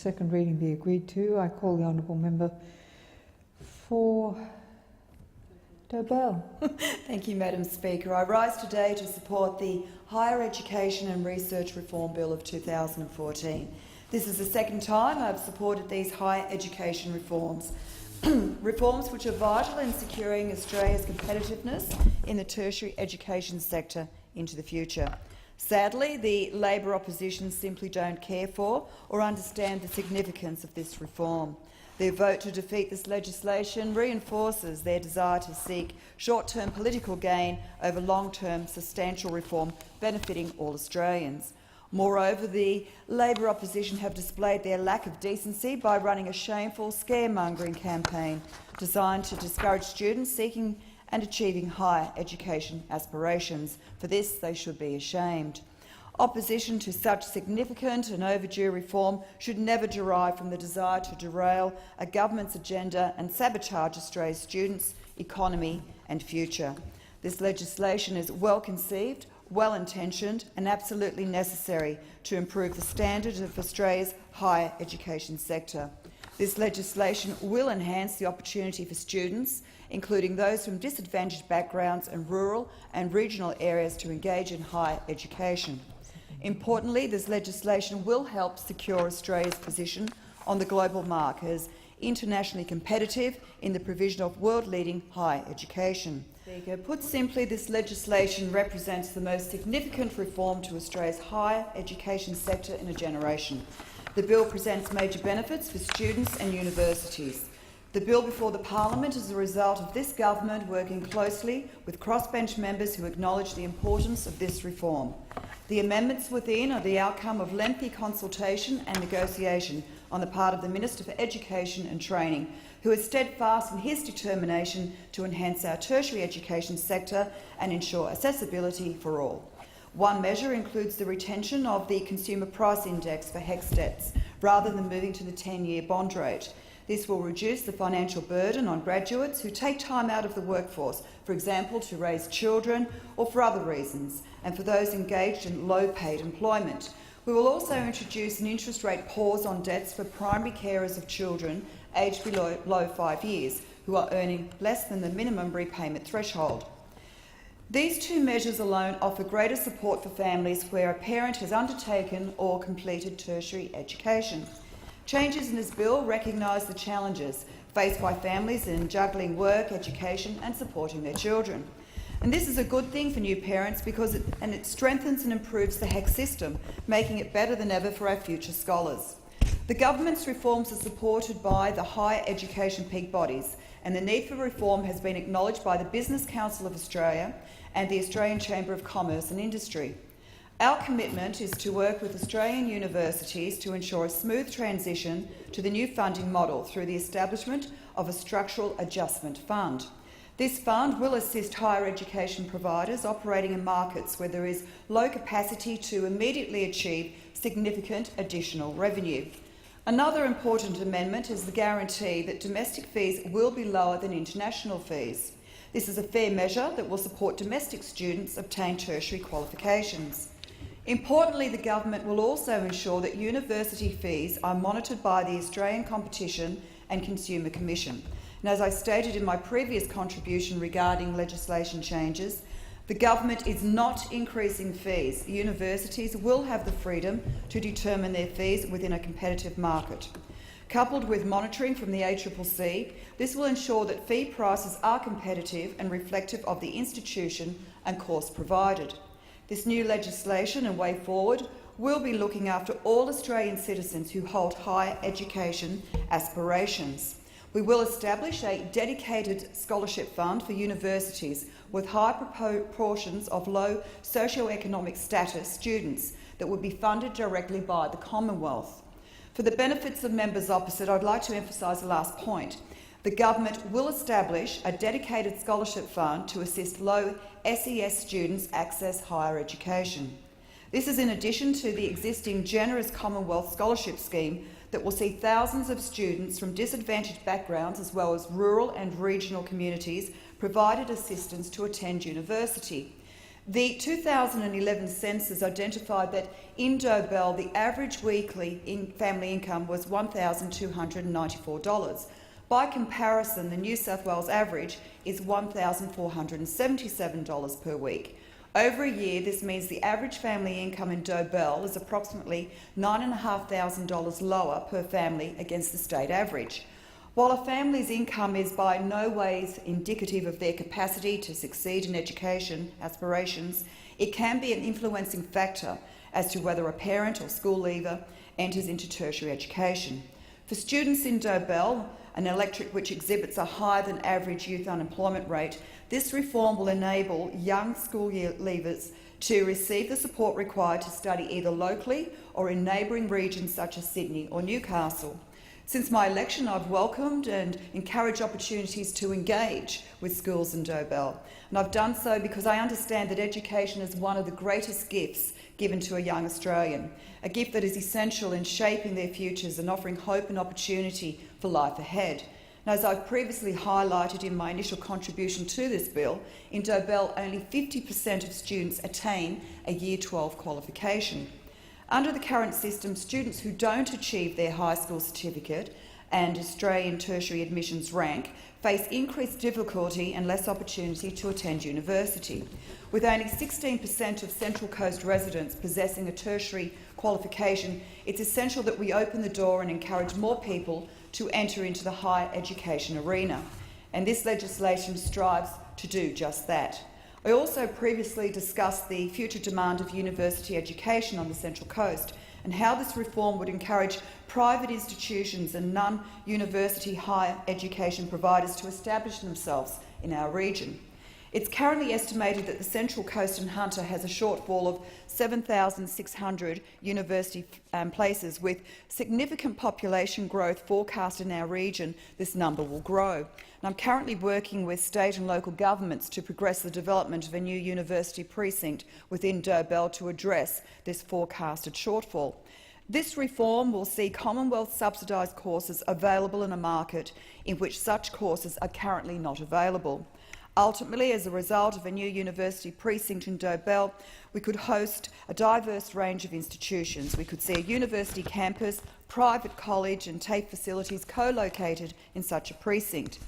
second reading be agreed to. I call the honourable member for Dobell. Thank you, Madam Speaker. I rise today to support the Higher Education and Research Reform Bill of 2014. This is the second time I've supported these higher education reforms. Reforms which are vital in securing Australia's competitiveness in the tertiary education sector into the future. Sadly, the Labor opposition simply don't care for or understand the significance of this reform. Their vote to defeat this legislation reinforces their desire to seek short-term political gain over long-term substantial reform benefiting all Australians. Moreover, the Labor opposition have displayed their lack of decency by running a shameful scaremongering campaign designed to discourage students seeking and achieving higher education aspirations. For this, they should be ashamed. Opposition to such significant and overdue reform should never derive from the desire to derail a government's agenda and sabotage Australia's students, economy and future. This legislation is well conceived, well-intentioned and absolutely necessary to improve the standard of Australia's higher education sector. This legislation will enhance the opportunity for students, including those from disadvantaged backgrounds and rural and regional areas, to engage in higher education. Importantly, this legislation will help secure Australia's position on the global market as internationally competitive in the provision of world-leading higher education. Put simply, this legislation represents the most significant reform to Australia's higher education sector in a generation. The bill presents major benefits for students and universities. The bill before the Parliament is a result of this government working closely with crossbench members who acknowledge the importance of this reform. The amendments within are the outcome of lengthy consultation and negotiation on the part of the Minister for Education and Training, who is steadfast in his determination to enhance our tertiary education sector and ensure accessibility for all. One measure includes the retention of the Consumer Price Index for HECS debts, rather than moving to the 10-year bond rate. This will reduce the financial burden on graduates who take time out of the workforce, for example to raise children or for other reasons, and for those engaged in low-paid employment. We will also introduce an interest rate pause on debts for primary carers of children aged below 5 years who are earning less than the minimum repayment threshold. These two measures alone offer greater support for families where a parent has undertaken or completed tertiary education. Changes in this bill recognise the challenges faced by families in juggling work, education and supporting their children. And this is a good thing for new parents because it strengthens and improves the HECS system, making it better than ever for our future scholars. The government's reforms are supported by the higher education peak bodies, and the need for reform has been acknowledged by the Business Council of Australia and the Australian Chamber of Commerce and Industry. Our commitment is to work with Australian universities to ensure a smooth transition to the new funding model through the establishment of a structural adjustment fund. This fund will assist higher education providers operating in markets where there is low capacity to immediately achieve significant additional revenue. Another important amendment is the guarantee that domestic fees will be lower than international fees. This is a fair measure that will support domestic students obtain tertiary qualifications. Importantly, the government will also ensure that university fees are monitored by the Australian Competition and Consumer Commission. And as I stated in my previous contribution regarding legislation changes, the government is not increasing fees. Universities will have the freedom to determine their fees within a competitive market. Coupled with monitoring from the ACCC, this will ensure that fee prices are competitive and reflective of the institution and course provided. This new legislation and way forward will be looking after all Australian citizens who hold higher education aspirations. We will establish a dedicated scholarship fund for universities with high proportions of low socio-economic status students that would be funded directly by the Commonwealth. For the benefits of members opposite, I'd like to emphasise the last point. The government will establish a dedicated scholarship fund to assist low SES students access higher education. This is in addition to the existing generous Commonwealth scholarship scheme that will see thousands of students from disadvantaged backgrounds as well as rural and regional communities provided assistance to attend university. The 2011 census identified that in Dobell the average weekly family income was $1,294. By comparison, the New South Wales average is $1,477 per week. Over a year, this means the average family income in Dobell is approximately $9,500 lower per family against the state average. While a family's income is by no ways indicative of their capacity to succeed in education aspirations, it can be an influencing factor as to whether a parent or school leaver enters into tertiary education. For students in Dobell, an electorate which exhibits a higher than average youth unemployment rate, this reform will enable young school year leavers to receive the support required to study either locally or in neighbouring regions such as Sydney or Newcastle. Since my election, I've welcomed and encouraged opportunities to engage with schools in Dobell, and I've done so because I understand that education is one of the greatest gifts given to a young Australian, a gift that is essential in shaping their futures and offering hope and opportunity for life ahead. And as I've previously highlighted in my initial contribution to this bill, in Dobell only 50% of students attain a Year 12 qualification. Under the current system, students who don't achieve their high school certificate and Australian tertiary admissions rank face increased difficulty and less opportunity to attend university. With only 16% of Central Coast residents possessing a tertiary qualification, it's essential that we open the door and encourage more people to enter into the higher education arena. And this legislation strives to do just that. I also previously discussed the future demand of university education on the Central Coast and how this reform would encourage private institutions and non-university higher education providers to establish themselves in our region. It's currently estimated that the Central Coast and Hunter has a shortfall of 7,600 university places. With significant population growth forecast in our region, this number will grow. And I'm currently working with state and local governments to progress the development of a new university precinct within Dobell to address this forecasted shortfall. This reform will see Commonwealth subsidised courses available in a market in which such courses are currently not available. Ultimately, as a result of a new university precinct in Dobell, we could host a diverse range of institutions. We could see a university campus, private college and TAFE facilities co-located in such a precinct.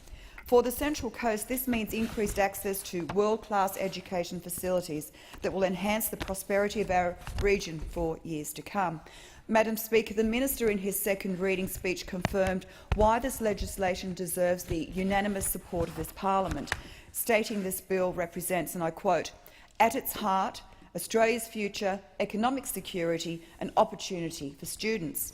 For the Central Coast, this means increased access to world-class education facilities that will enhance the prosperity of our region for years to come. Madam Speaker, the Minister in his second reading speech confirmed why this legislation deserves the unanimous support of this Parliament, stating this bill represents, and I quote, "at its heart, Australia's future, economic security and opportunity for students."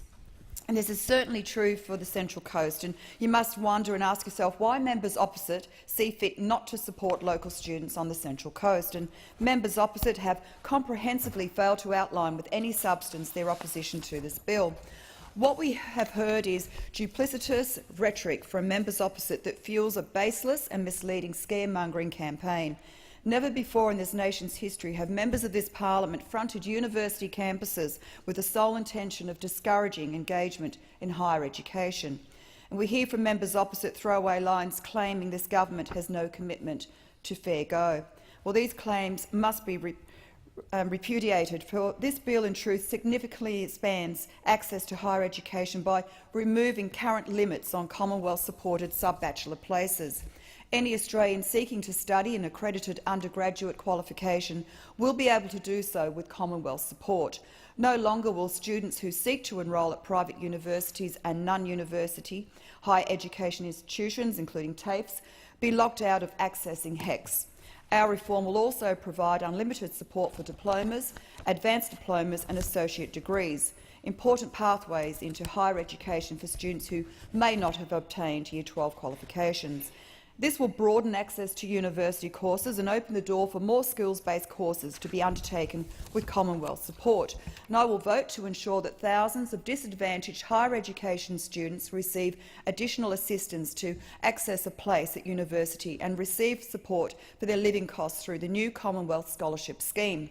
And this is certainly true for the Central Coast, and you must wonder and ask yourself why members opposite see fit not to support local students on the Central Coast. And members opposite have comprehensively failed to outline with any substance their opposition to this bill. What we have heard is duplicitous rhetoric from members opposite that fuels a baseless and misleading scaremongering campaign. Never before in this nation's history have members of this parliament fronted university campuses with the sole intention of discouraging engagement in higher education. And we hear from members opposite throwaway lines claiming this government has no commitment to fair go. Well, these claims must be repudiated, for this bill in truth significantly expands access to higher education by removing current limits on Commonwealth-supported sub-bachelor places. Any Australian seeking to study an accredited undergraduate qualification will be able to do so with Commonwealth support. No longer will students who seek to enrol at private universities and non-university higher education institutions, including TAFEs, be locked out of accessing HECS. Our reform will also provide unlimited support for diplomas, advanced diplomas and associate degrees, important pathways into higher education for students who may not have obtained Year 12 qualifications. This will broaden access to university courses and open the door for more skills-based courses to be undertaken with Commonwealth support. And I will vote to ensure that thousands of disadvantaged higher education students receive additional assistance to access a place at university and receive support for their living costs through the new Commonwealth Scholarship Scheme.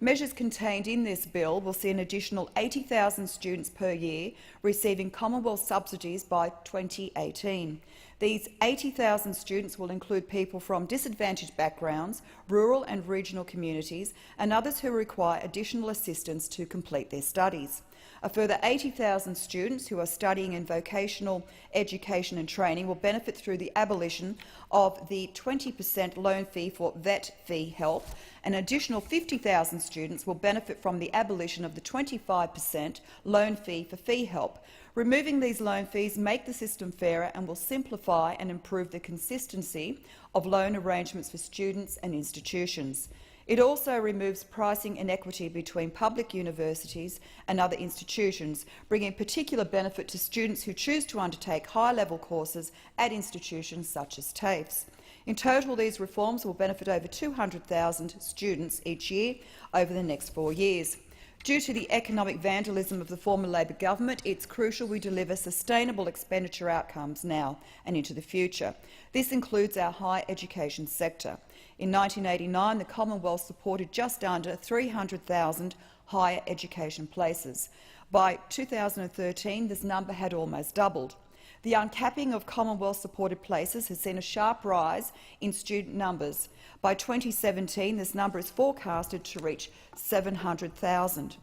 Measures contained in this bill will see an additional 80,000 students per year receiving Commonwealth subsidies by 2018. These 80,000 students will include people from disadvantaged backgrounds, rural and regional communities, and others who require additional assistance to complete their studies. A further 80,000 students who are studying in vocational education and training will benefit through the abolition of the 20% loan fee for vet fee help. An additional 50,000 students will benefit from the abolition of the 25% loan fee for fee help. Removing these loan fees make the system fairer and will simplify and improve the consistency of loan arrangements for students and institutions. It also removes pricing inequity between public universities and other institutions, bringing particular benefit to students who choose to undertake high-level courses at institutions such as TAFEs. In total, these reforms will benefit over 200,000 students each year over the next 4 years. Due to the economic vandalism of the former Labor government, it's crucial we deliver sustainable expenditure outcomes now and into the future. This includes our higher education sector. In 1989, the Commonwealth supported just under 300,000 higher education places. By 2013, this number had almost doubled. The uncapping of Commonwealth-supported places has seen a sharp rise in student numbers. By 2017, this number is forecasted to reach 700,000.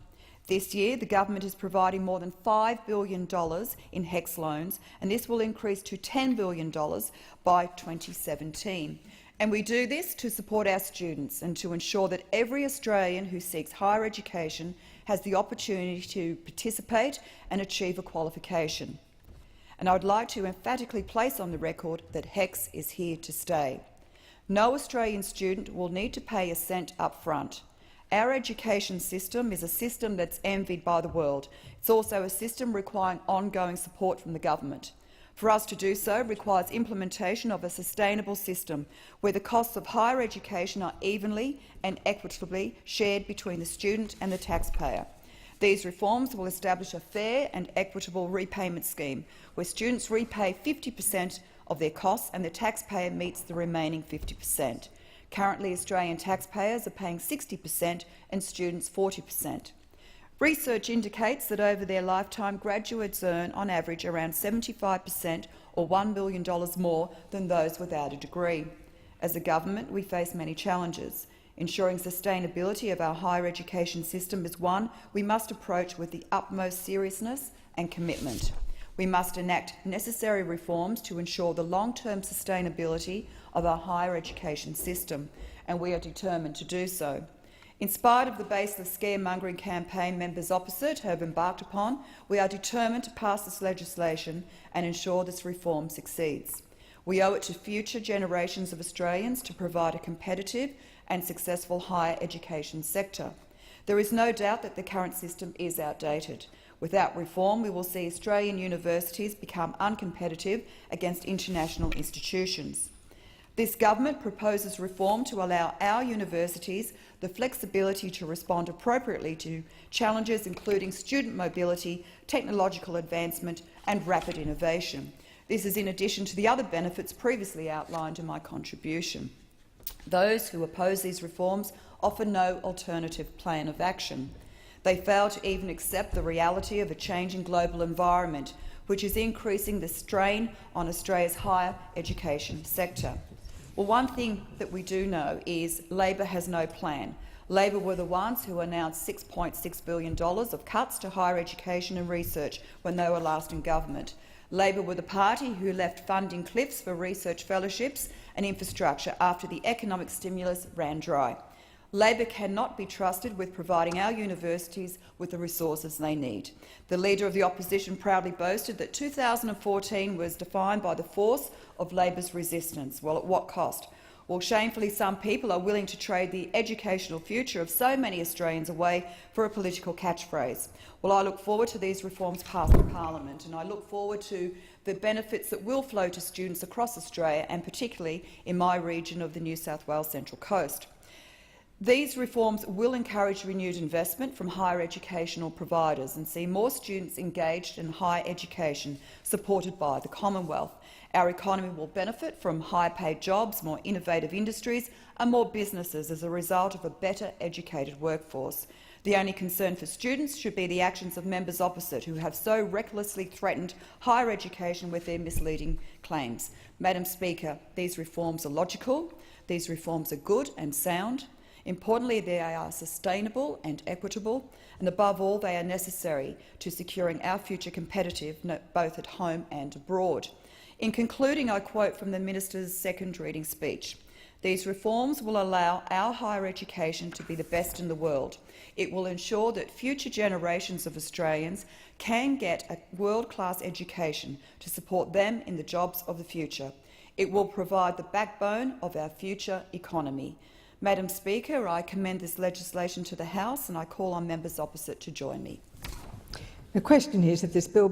This year, the government is providing more than $5 billion in HECS loans, and this will increase to $10 billion by 2017. And we do this to support our students and to ensure that every Australian who seeks higher education has the opportunity to participate and achieve a qualification. And I would like to emphatically place on the record that HECS is here to stay. No Australian student will need to pay a cent up front. Our education system is a system that's envied by the world. It's also a system requiring ongoing support from the government. For us to do so requires implementation of a sustainable system where the costs of higher education are evenly and equitably shared between the student and the taxpayer. These reforms will establish a fair and equitable repayment scheme where students repay 50% of their costs and the taxpayer meets the remaining 50%. Currently, Australian taxpayers are paying 60% and students 40%. Research indicates that over their lifetime, graduates earn on average around 75% or $1 million more than those without a degree. As a government, we face many challenges. Ensuring sustainability of our higher education system is one we must approach with the utmost seriousness and commitment. We must enact necessary reforms to ensure the long-term sustainability of our higher education system, and we are determined to do so. In spite of the baseless scaremongering campaign members opposite have embarked upon, we are determined to pass this legislation and ensure this reform succeeds. We owe it to future generations of Australians to provide a competitive and successful higher education sector. There is no doubt that the current system is outdated. Without reform, we will see Australian universities become uncompetitive against international institutions. This government proposes reform to allow our universities the flexibility to respond appropriately to challenges including student mobility, technological advancement and rapid innovation. This is in addition to the other benefits previously outlined in my contribution. Those who oppose these reforms offer no alternative plan of action. They fail to even accept the reality of a changing global environment, which is increasing the strain on Australia's higher education sector. Well, one thing that we do know is Labor has no plan. Labor were the ones who announced $6.6 billion of cuts to higher education and research when they were last in government. Labor were the party who left funding cliffs for research fellowships and infrastructure after the economic stimulus ran dry. Labor cannot be trusted with providing our universities with the resources they need. The Leader of the Opposition proudly boasted that 2014 was defined by the force of Labor's resistance. Well, at what cost? Well, shamefully, some people are willing to trade the educational future of so many Australians away for a political catchphrase. Well, I look forward to these reforms passed in Parliament, and I look forward to the benefits that will flow to students across Australia, and particularly in my region of the New South Wales Central Coast. These reforms will encourage renewed investment from higher educational providers and see more students engaged in higher education supported by the Commonwealth. Our economy will benefit from higher-paid jobs, more innovative industries and more businesses as a result of a better educated workforce. The only concern for students should be the actions of members opposite who have so recklessly threatened higher education with their misleading claims. Madam Speaker, these reforms are logical, these reforms are good and sound. Importantly, they are sustainable and equitable, and above all, they are necessary to securing our future competitiveness both at home and abroad. In concluding, I quote from the Minister's second reading speech. These reforms will allow our higher education to be the best in the world. It will ensure that future generations of Australians can get a world-class education to support them in the jobs of the future. It will provide the backbone of our future economy. Madam Speaker, I commend this legislation to the House and I call on members opposite to join me. The question is if this bill